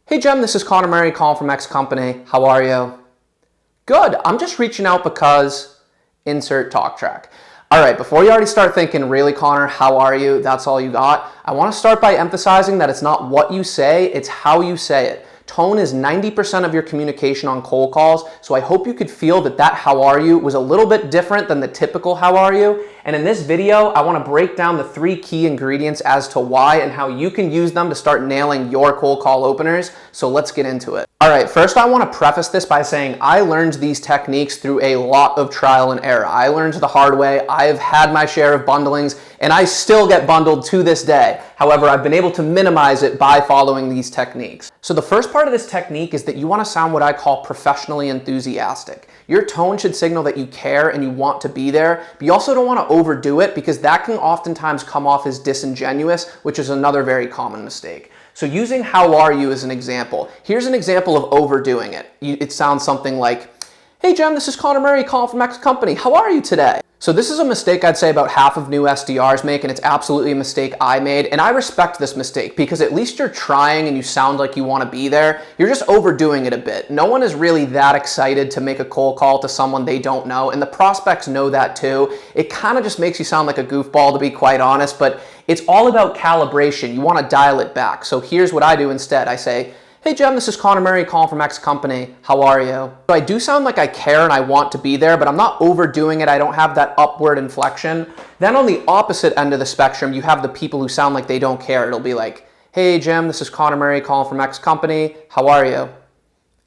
Hey Jem, this is Connor Murray calling from X Company. How are you? Good. I'm just reaching out because insert talk track. All right, before you already start thinking, really, Connor, how are you? That's all you got. I want to start by emphasizing that it's not what you say, it's how you say it. Tone is 90% of your communication on cold calls, so I hope you could feel that how are you was a little bit different than the typical how are you. And in this video, I want to break down the 3 key ingredients as to why and how you can use them to start nailing your cold call openers. So let's get into it. All right, first I want to preface this by saying I learned these techniques through a lot of trial and error. I learned the hard way. I've had my share of bundlings and I still get bundled to this day. However, I've been able to minimize it by following these techniques. So the first part of this technique is that you want to sound what I call professionally enthusiastic. Your tone should signal that you care and you want to be there, but you also don't want to overdo it because that can oftentimes come off as disingenuous, which is another very common mistake. So using how are you as an example, here's an example of overdoing it. It sounds something like, hey Jem, this is Connor Murray calling from X Company. How are you today? So this is a mistake I'd say about half of new SDRs make, and it's absolutely a mistake I made. And I respect this mistake because at least you're trying and you sound like you want to be there. You're just overdoing it a bit. No one is really that excited to make a cold call to someone they don't know, and the prospects know that too. It kind of just makes you sound like a goofball, to be quite honest, but it's all about calibration. You want to dial it back. So here's what I do instead. I say, hey Jem, this is Connor Murray calling from X Company. How are you? So I do sound like I care and I want to be there, but I'm not overdoing it. I don't have that upward inflection. Then on the opposite end of the spectrum, you have the people who sound like they don't care. It'll be like, hey Jem, this is Connor Murray calling from X Company. How are you?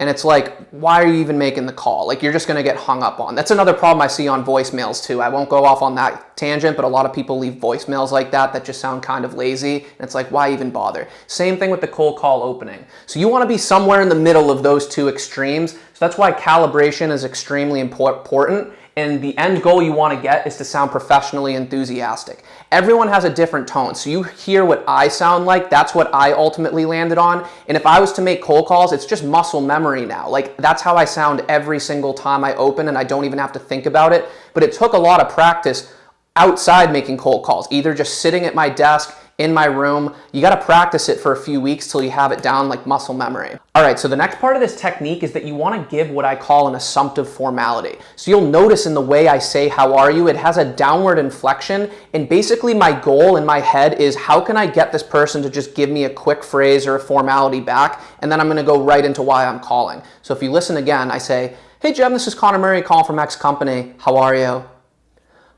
And it's like, why are you even making the call? Like, you're just going to get hung up on. That's another problem I see on voicemails too. I won't go off on that tangent, but a lot of people leave voicemails like that just sound kind of lazy. And it's like, why even bother? Same thing with the cold call opening. So you want to be somewhere in the middle of those two extremes. So that's why calibration is extremely important. And the end goal you want to get is to sound professionally enthusiastic. Everyone has a different tone. So you hear what I sound like, that's what I ultimately landed on. And if I was to make cold calls, it's just muscle memory now. Like, that's how I sound every single time I open, and I don't even have to think about it. But it took a lot of practice outside making cold calls, either just sitting at my desk, in my room. You got to practice it for a few weeks till you have it down like muscle memory. All right, so the next part of this technique is that you want to give what I call an assumptive formality. So you'll notice in the way I say how are you, it has a downward inflection, and basically my goal in my head is how can I get this person to just give me a quick phrase or a formality back, and then I'm going to go right into why I'm calling. So if you listen again, I say, hey Jem, this is Connor Murray calling from X Company. How are you?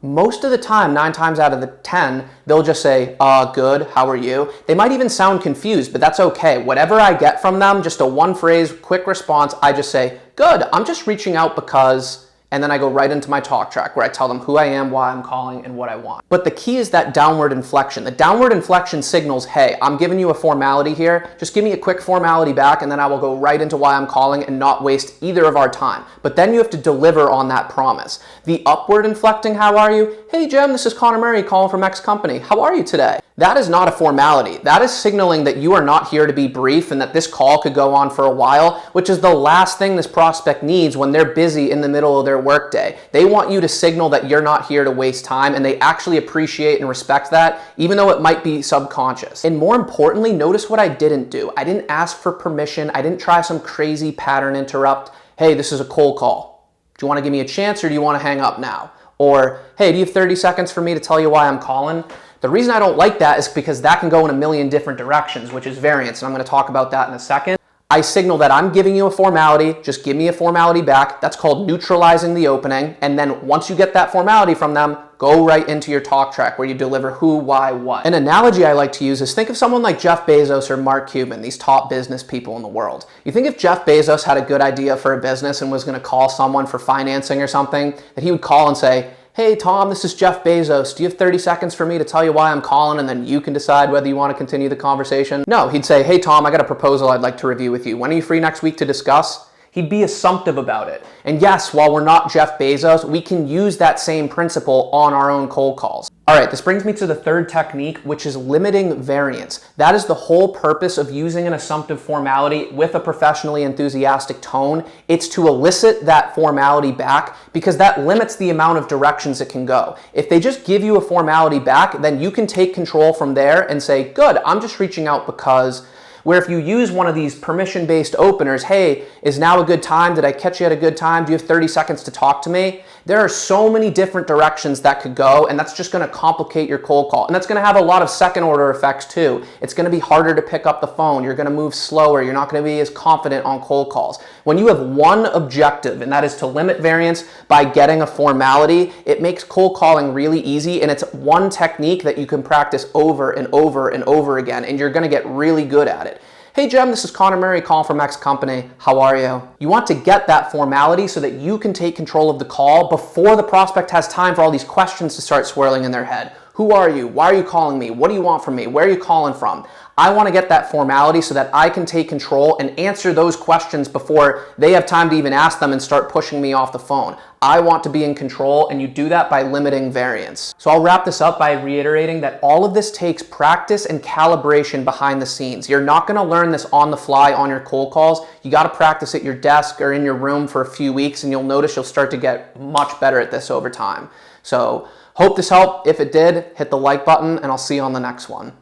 Most of the time, 9 times out of the 10, they'll just say, good, how are you? They might even sound confused, but that's okay. Whatever I get from them, just a one phrase, quick response, I just say, good, I'm just reaching out because, and then I go right into my talk track where I tell them who I am, why I'm calling, and what I want. But the key is that downward inflection. The downward inflection signals, hey, I'm giving you a formality here. Just give me a quick formality back, and then I will go right into why I'm calling and not waste either of our time. But then you have to deliver on that promise. The upward inflecting, how are you? Hey, Jem, this is Connor Murray calling from X Company. How are you today? That is not a formality. That is signaling that you are not here to be brief and that this call could go on for a while, which is the last thing this prospect needs when they're busy in the middle of their workday. They want you to signal that you're not here to waste time, and they actually appreciate and respect that, even though it might be subconscious. And more importantly, notice what I didn't do. I didn't ask for permission. I didn't try some crazy pattern interrupt. Hey, this is a cold call. Do you want to give me a chance or do you want to hang up now? Or, hey, do you have 30 seconds for me to tell you why I'm calling? The reason I don't like that is because that can go in a million different directions, which is variance, and I'm going to talk about that in a second. I signal that I'm giving you a formality, just give me a formality back. That's called neutralizing the opening, and then once you get that formality from them, go right into your talk track where you deliver who, why, what. An analogy I like to use is think of someone like Jeff Bezos or Mark Cuban, these top business people in the world. You think if Jeff Bezos had a good idea for a business and was going to call someone for financing or something, that he would call and say, hey Tom, this is Jeff Bezos. Do you have 30 seconds for me to tell you why I'm calling, and then you can decide whether you want to continue the conversation? No, he'd say, hey Tom, I got a proposal I'd like to review with you. When are you free next week to discuss? He'd be assumptive about it. And yes, while we're not Jeff Bezos, we can use that same principle on our own cold calls. All right, this brings me to the third technique, which is limiting variance. That is the whole purpose of using an assumptive formality with a professionally enthusiastic tone. It's to elicit that formality back because that limits the amount of directions it can go. If they just give you a formality back, then you can take control from there and say, good, I'm just reaching out because Where if you use one of these permission-based openers, hey, is now a good time? Did I catch you at a good time? Do you have 30 seconds to talk to me? There are so many different directions that could go, and that's just going to complicate your cold call. And that's going to have a lot of second order effects too. It's going to be harder to pick up the phone. You're going to move slower. You're not going to be as confident on cold calls. When you have one objective, and that is to limit variance by getting a formality, it makes cold calling really easy, and it's one technique that you can practice over and over and over again, and you're going to get really good at it. Hey Jem, this is Connor Murray calling from X Company. How are you? You want to get that formality so that you can take control of the call before the prospect has time for all these questions to start swirling in their head. Who are you? Why are you calling me? What do you want from me? Where are you calling from? I want to get that formality so that I can take control and answer those questions before they have time to even ask them and start pushing me off the phone. I want to be in control, and you do that by limiting variance. So I'll wrap this up by reiterating that all of this takes practice and calibration behind the scenes. You're not going to learn this on the fly on your cold calls. You got to practice at your desk or in your room for a few weeks, and you'll notice you'll start to get much better at this over time. So hope this helped. If it did, hit the like button, and I'll see you on the next one.